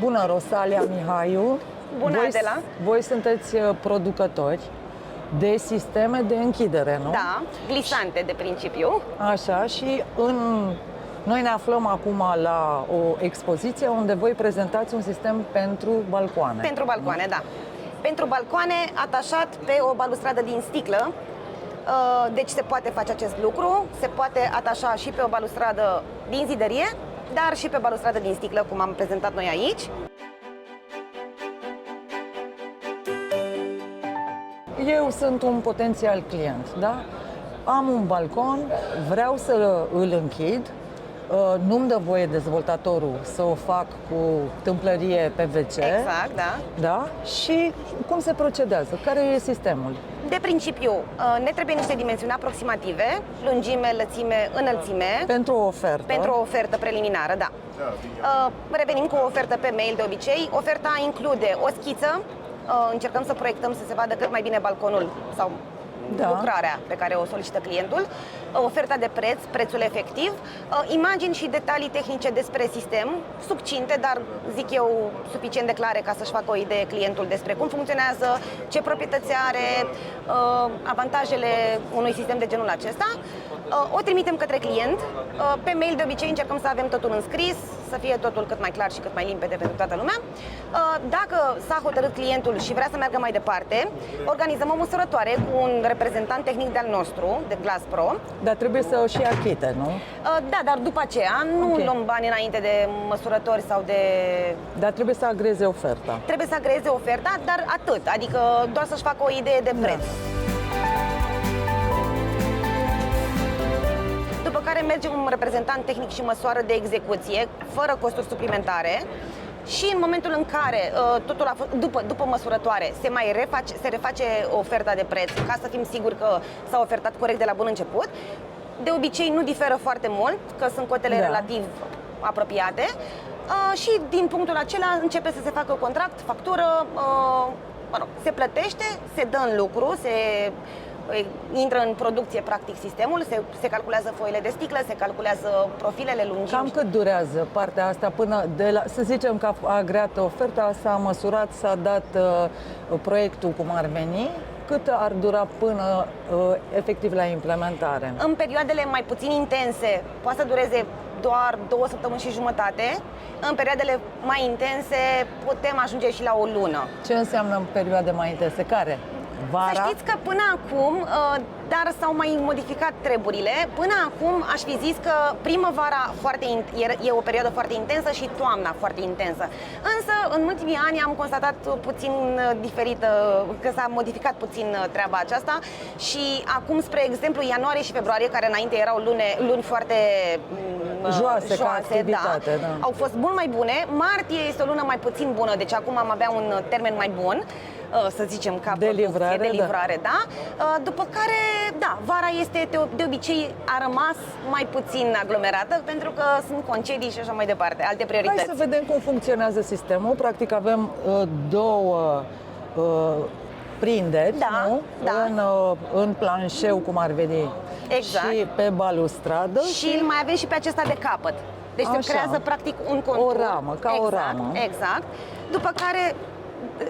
Bună, Rosalia Mihaiu. Bună, Adela. Voi sunteți producători de sisteme de închidere, nu? Da, glisante de principiu. Așa, și noi ne aflăm acum la o expoziție unde voi prezentați un sistem pentru balcoane. Pentru balcoane, da. Pentru balcoane atașat pe o balustradă din sticlă. Deci se poate face acest lucru, se poate atașa și pe o balustradă din zidărie, dar și pe balustradă din sticlă, cum am prezentat noi aici. Eu sunt un potențial client, da? Am un balcon, vreau să îl închid, nu-mi dă voie dezvoltatorul să o fac cu tâmplărie PVC. Exact, da. Da? Și cum se procedează? Care e sistemul? De principiu, ne trebuie niște dimensiuni aproximative, lungime, lățime, înălțime. Pentru o ofertă. Pentru o ofertă preliminară, da. Revenim cu o ofertă pe mail de obicei. Oferta include o schiță, încercăm să proiectăm să se vadă cât mai bine balconul sau lucrarea pe care o solicită clientul, oferta de preț, prețul efectiv, imagini și detalii tehnice despre sistem, succinte, dar zic eu suficient de clare ca să-și facă o idee clientul despre cum funcționează, ce proprietăți are, avantajele unui sistem de genul acesta. O trimitem către client. Pe mail de obicei încercăm să avem totul înscris, să fie totul cât mai clar și cât mai limpede pentru toată lumea. Dacă s-a hotărât clientul și vrea să meargă mai departe, organizăm o măsurătoare cu un reprezentant tehnic de-al nostru, de Glaspro. Dar trebuie să o și achite, nu? Da, dar după aceea nu luăm bani înainte de măsurători sau de... Dar trebuie să agreze oferta. Trebuie să agreze oferta, dar atât, adică doar să-și facă o idee de preț. După care merge un reprezentant tehnic și măsoară de execuție, fără costuri suplimentare. Și în momentul în care totul a fost, după măsurătoare se reface oferta de preț, ca să fim siguri că s-a ofertat corect de la bun început. De obicei nu diferă foarte mult, că sunt cotele relativ apropiate. Și din punctul acela începe să se facă contract, factură, se plătește, se dă în lucru, se intră în producție practic sistemul, se calculează foile de sticlă, se calculează profilele lungimi. Cam cât durează partea asta până să zicem că a agreat oferta, s-a măsurat, s-a dat proiectul cum ar veni, cât ar dura până efectiv la implementare? În perioadele mai puțin intense poate să dureze doar 2 săptămâni și jumătate. În perioadele mai intense putem ajunge și la o lună. Ce înseamnă perioade mai intense? Care? Vara? Să știți că până acum, dar s-au mai modificat treburile. Până acum aș fi zis că primăvara e o perioadă foarte intensă și toamna foarte intensă. Însă în ultimii ani am constatat puțin diferită, că s-a modificat puțin treaba aceasta și acum, spre exemplu, ianuarie și februarie, care înainte erau luni foarte joase ca activitate, da, au fost mult mai bune. Martie este o lună mai puțin bună, deci acum am avea un termen mai bun, să zicem, ca de livrare, da. După care, da, vara este de obicei a rămas mai puțin aglomerată pentru că sunt concedii și așa mai departe, alte priorități. Hai să vedem cum funcționează sistemul. Practic avem două prinderi, nu? Da. În planșeu, cum ar veni, exact. Și pe balustradă. Și îl mai avem și pe acesta de capăt. Deci se creează practic un contur. O ramă, ca o ramă. Exact. După care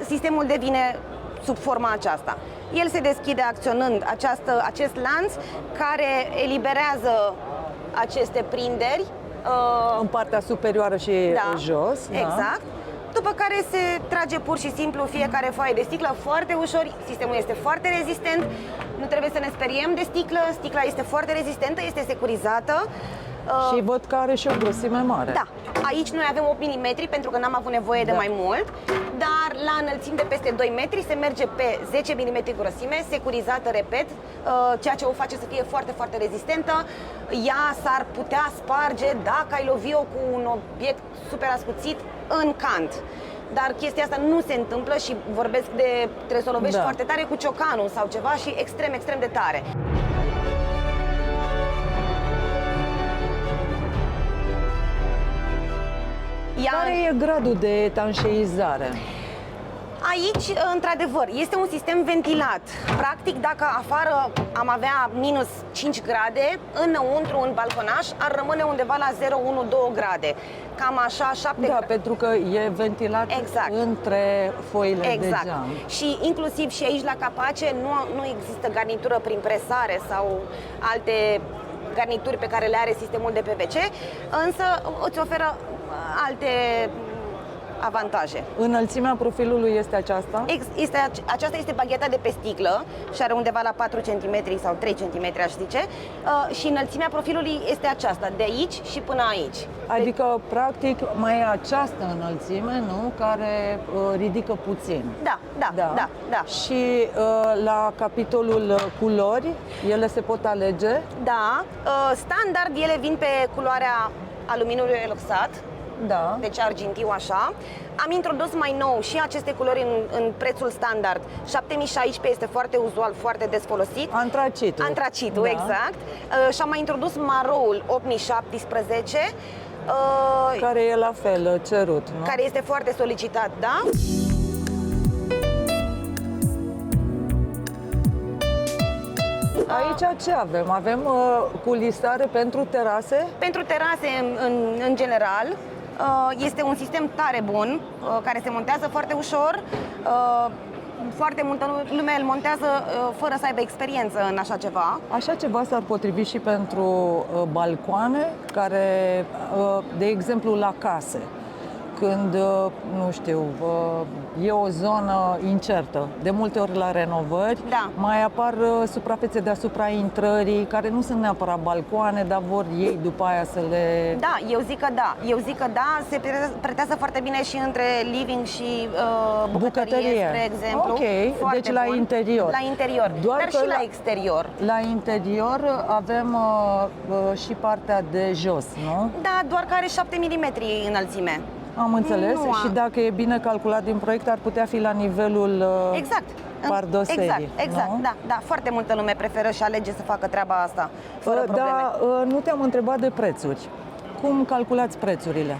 sistemul devine sub forma aceasta. El se deschide acționând acest lanț care eliberează aceste prinderi în partea superioară și jos. Exact. După care se trage pur și simplu fiecare foaie de sticlă foarte ușor. Sistemul este foarte rezistent. Nu trebuie să ne speriem de sticlă. Sticla este foarte rezistentă, este securizată. Și văd că are și o grosime mare. Da. Aici noi avem 8 mm pentru că n-am avut nevoie de mai mult, dar la înălțimi de peste 2 metri se merge pe 10 mm grosime, securizată, repet, ceea ce o face să fie foarte, foarte rezistentă. Ea s-ar putea sparge dacă ai lovi-o cu un obiect super ascuțit în cant. Dar chestia asta nu se întâmplă și vorbesc de trebuie să o lovești foarte tare cu ciocanul sau ceva și extrem, extrem de tare. Care e gradul de etanșeizare? Aici, într-adevăr, este un sistem ventilat. Practic, dacă afară am avea minus 5 grade, înăuntru, în balconaș, ar rămâne undeva la 0, 1, 2 grade. Cam așa, 7 Da, pentru că e ventilat între foile de geam. Și inclusiv și aici la capace nu există garnitură prin presare sau alte garnituri pe care le are sistemul de PVC, însă îți oferă alte avantaje. Înălțimea profilului este aceasta? Aceasta este bagheta de pe sticlă și are undeva la 4 cm sau 3 cm, aș zice, și înălțimea profilului este aceasta, de aici și până aici. Adică, practic, mai e această înălțime, nu? Care ridică puțin. Da. Și la capitolul culori, ele se pot alege? Da. Standard, ele vin pe culoarea aluminiului eloxat. Da. Deci argintiu așa. Am introdus mai nou și aceste culori în prețul standard. 7016 este foarte uzual, foarte des folosit. Antracitul, exact. Și am mai introdus maroul 8017. Care e la fel cerut, nu? Care este foarte solicitat, da? Aici ce avem? Avem culisare pentru terase? Pentru terase, în general, este un sistem tare bun, care se montează foarte ușor. Foarte multă lume îl montează fără să aibă experiență în așa ceva. Așa ceva s-ar potrivi și pentru balcoane, care, de exemplu, la case. Când, nu știu, e o zonă incertă, de multe ori la renovări, mai apar suprafețe deasupra intrării, care nu sunt neapărat balcoane, dar vor ei după aia să le... Da, eu zic că da, se pretează foarte bine și între living și bucătărie, spre exemplu. Ok, foarte deci la bun. interior. La interior, dar și la exterior. La interior avem și partea de jos, nu? Da, doar că are 7 mm înălțime. Am înțeles. Și dacă e bine calculat din proiect, ar putea fi la nivelul pardoserii. Exact, nu? da. Foarte multă lume preferă și alege să facă treaba asta fără probleme. Dar nu te-am întrebat de prețuri. Cum calculați prețurile?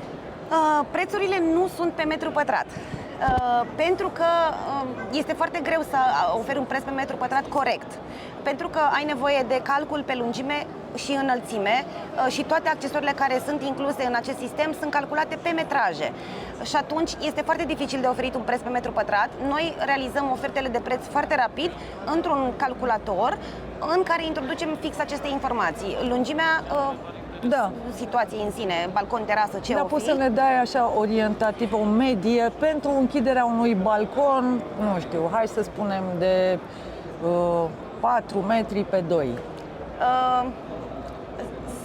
Prețurile nu sunt pe metru pătrat. Pentru că este foarte greu să oferi un preț pe metru pătrat corect. Pentru că ai nevoie de calcul pe lungime și înălțime și toate accesoriile care sunt incluse în acest sistem sunt calculate pe metraje. Și atunci este foarte dificil de oferit un preț pe metru pătrat. Noi realizăm ofertele de preț foarte rapid într-un calculator în care introducem fix aceste informații. Lungimea situației în sine, balcon, terasă, ce Dar poți să ne dai așa orientativ o medie pentru închiderea unui balcon, nu știu, hai să spunem de 4 metri pe 2.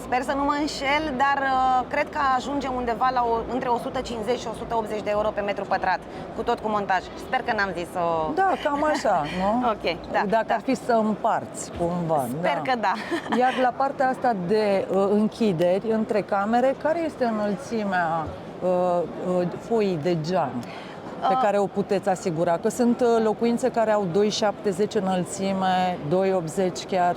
Sper să nu mă înșel, dar cred că ajunge undeva la între 150 și 180 de euro pe metru pătrat, cu tot cu montaj. Sper că n-am zis o... Da, cam așa, nu? Ok, da. Dacă ar fi să împarți cumva. Sper că da. Iar la partea asta de închideri între camere, care este înălțimea foii de geam pe care o puteți asigura? Că sunt locuințe care au 2,70 înălțime, 2,80 chiar.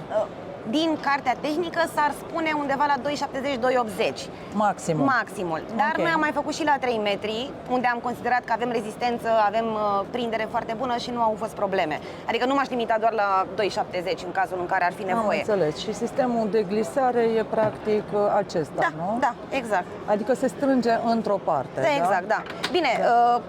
Din cartea tehnică s-ar spune undeva la 2,70-2,80. Maximul. Dar noi am mai făcut și la 3 metri, unde am considerat că avem rezistență, avem prindere foarte bună și nu au fost probleme. Adică nu m-aș limita doar la 2,70 în cazul în care ar fi nevoie. Am înțeles. Și sistemul de glisare e practic acesta, nu? Da, exact. Adică se strânge într-o parte, Exact, da. Bine,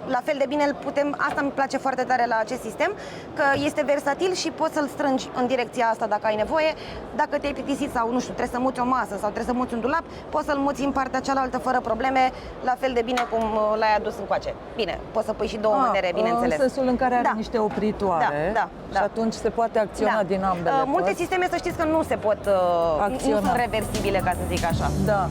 la fel de bine îl putem, asta îmi place foarte tare la acest sistem, că este versatil și poți să-l strângi în direcția asta dacă ai nevoie. Dacă te-ai plictisit sau, nu știu, trebuie să muți o masă sau trebuie să muți un dulap, poți să-l muți în partea cealaltă fără probleme, la fel de bine cum l-ai adus încoace. Bine, poți să pui și două mânere, bineînțeles. În sensul în care are niște opritoare și atunci se poate acționa din ambele părți. Multe sisteme, să știți că nu se pot acționa. Nu sunt reversibile, ca să zic așa. Da.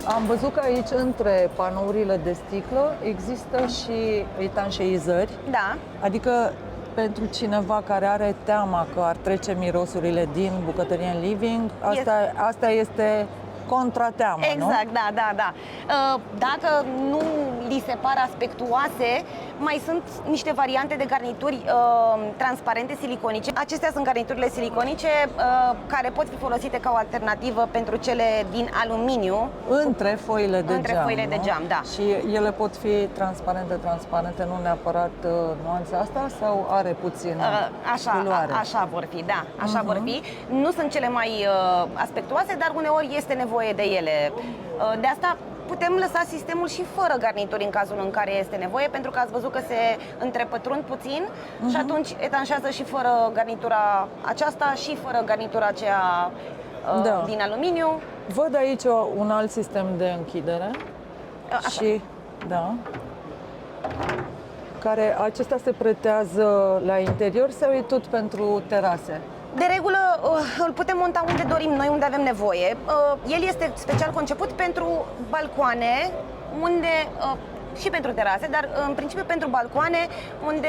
Am văzut că aici, între panourile de sticlă, există și etanșeizări. Da. Adică, pentru cineva care are teama că ar trece mirosurile din bucătărie în living, asta este contrateamă, Exact, nu? da. Dacă nu li se par aspectuoase, mai sunt niște variante de garnituri transparente siliconice. Acestea sunt garniturile siliconice care pot fi folosite ca o alternativă pentru cele din aluminiu. Între foile de Între geam, foile de nu? geam, da. Și ele pot fi transparente, nu neapărat nuanța asta, sau are puțin culoare? Așa vor fi, da, așa vor fi. Nu sunt cele mai aspectuoase, dar uneori este nevoie de ele. De asta putem lăsa sistemul și fără garnituri în cazul în care este nevoie, pentru că ați văzut că se întrepătrund puțin și atunci etanșează și fără garnitura aceasta și fără garnitura aceea din aluminiu. Văd aici un alt sistem de închidere. Așa. Și, da, care acesta se pretează la interior sau e tot pentru terase? De regulă îl putem monta unde dorim noi, unde avem nevoie. El este special conceput pentru balcoane, unde și pentru terase, dar în principiu pentru balcoane unde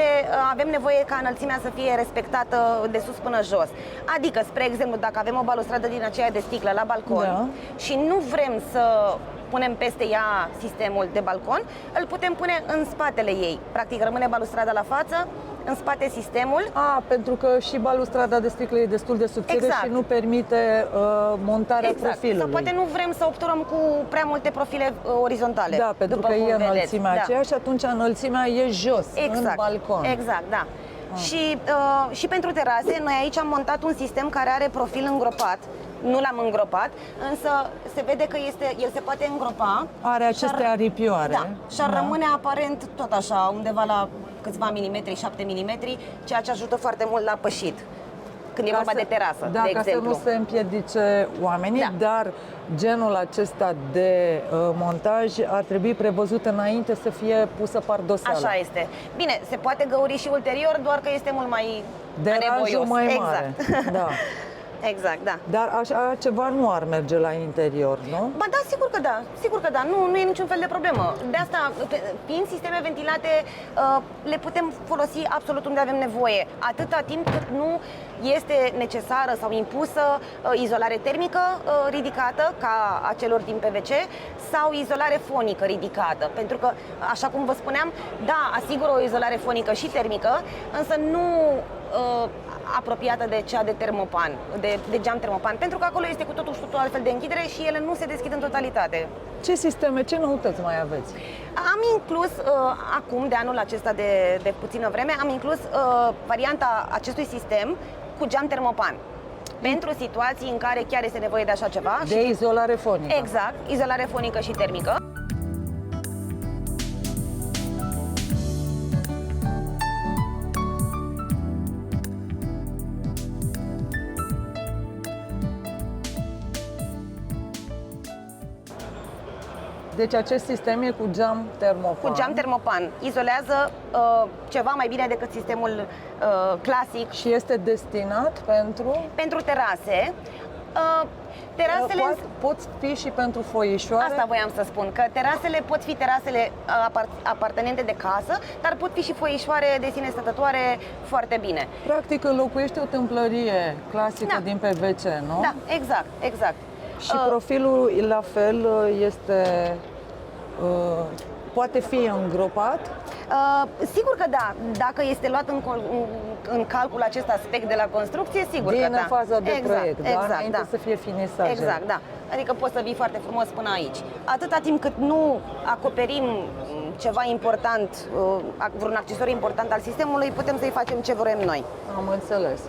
avem nevoie ca înălțimea să fie respectată de sus până jos. Adică, spre exemplu, dacă avem o balustradă din aceea de sticlă la balcon și nu vrem să punem peste ea sistemul de balcon, îl putem pune în spatele ei. Practic rămâne balustrada la față, în spate sistemul. Pentru că și balustrada de sticlă e destul de subțire și nu permite montarea profilului. Sau poate nu vrem să obturăm cu prea multe profile orizontale. Da, pentru că e înălțimea aceea și atunci înălțimea e jos, în balcon. Exact, da. Și pentru terase, noi aici am montat un sistem care are profil îngropat. Nu l-am îngropat, însă se vede că el se poate îngropa. Are aceste aripioare. Da, și ar rămâne aparent tot așa, undeva la câțiva milimetri, 7 milimetri, ceea ce ajută foarte mult la pășit. Când e vorba de terasă, de exemplu. Ca să nu se împiedice oamenii, dar genul acesta de montaj ar trebui prevăzut înainte să fie pusă pardoseală. Așa este. Bine, se poate găuri și ulterior, doar că este mult mai anevoios. Mai mare. Da. Exact, da. Dar așa ceva nu ar merge la interior, nu? Ba da, sigur că da, nu e niciun fel de problemă. De asta, fiind sisteme ventilate, le putem folosi absolut unde avem nevoie, atâta timp cât nu este necesară sau impusă izolare termică ridicată, ca a celor din PVC, sau izolare fonică ridicată. Pentru că, așa cum vă spuneam, da, asigură o izolare fonică și termică, însă nu apropiată de cea de termopan, de geam termopan, pentru că acolo este cu totul și totul altfel de închidere și ele nu se deschid în totalitate. Ce sisteme, ce noutăți mai aveți? Am inclus, acum, de anul acesta de puțină vreme, am inclus varianta acestui sistem cu geam termopan. Pentru situații în care chiar este nevoie de așa ceva. De izolare fonică. Exact, izolare fonică și termică. Deci acest sistem e cu geam termopan. Cu geam termopan. Izolează ceva mai bine decât sistemul clasic. Și este destinat pentru terase. Terasele pot fi și pentru foișoare. Asta voiam să spun, că terasele pot fi terasele apartenente de casă, dar pot fi și foișoare de sine stătătoare foarte bine. Practic înlocuiește o tâmplărie clasică din PVC, nu? Da, exact. Și profilul la fel este, poate fi îngropat? Sigur că da, dacă este luat în calcul acest aspect de la construcție, sigur că da. Din faza de proiect, înainte să fie finisaj. Exact, da. Adică poți să vii foarte frumos până aici. Atâta timp cât nu acoperim ceva important, vreun accesoriu important al sistemului, putem să-i facem ce vrem noi. Am înțeles.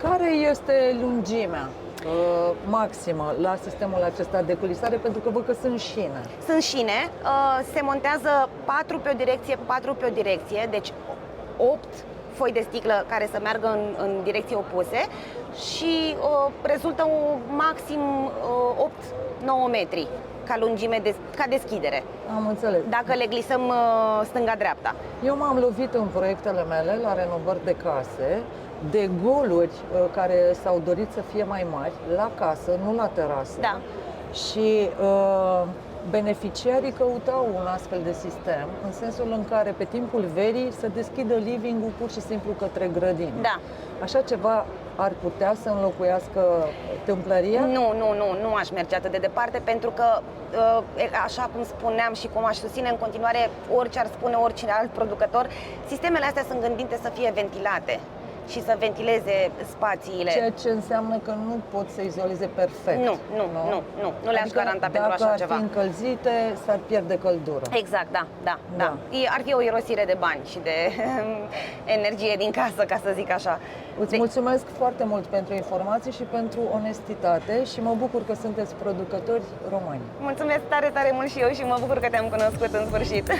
Care este lungimea maximă la sistemul acesta de culisare, pentru că văd că sunt șine. Sunt șine, se montează 4 pe o direcție, 4 pe o direcție, deci 8 foi de sticlă care să meargă în direcții opuse și rezultă maxim 8-9 metri ca lungime, ca deschidere. Am înțeles. Dacă le glisăm stânga-dreapta. Eu m-am lovit în proiectele mele la renovări de case de goluri care s-au dorit să fie mai mari la casă, nu la terasă. Da. Și beneficiarii căutau un astfel de sistem, în sensul în care pe timpul verii să deschidă living-ul pur și simplu către grădină. Da. Așa ceva ar putea să înlocuiască tâmplăria? Nu aș merge atât de departe, pentru că, așa cum spuneam și cum aș susține în continuare orice ar spune oricine alt producător, sistemele astea sunt gândite să fie ventilate și să ventileze spațiile. Ceea ce înseamnă că nu pot să izoleze perfect. Nu le-aș garanta pentru așa ceva. Dacă ar fi încălzite, s-ar pierde căldură. Exact, da. Ar fi o irosire de bani și de energie din casă, ca să zic așa. Îți mulțumesc foarte mult pentru informații și pentru onestitate și mă bucur că sunteți producători români. Mulțumesc tare mult și eu și mă bucur că te-am cunoscut în sfârșit.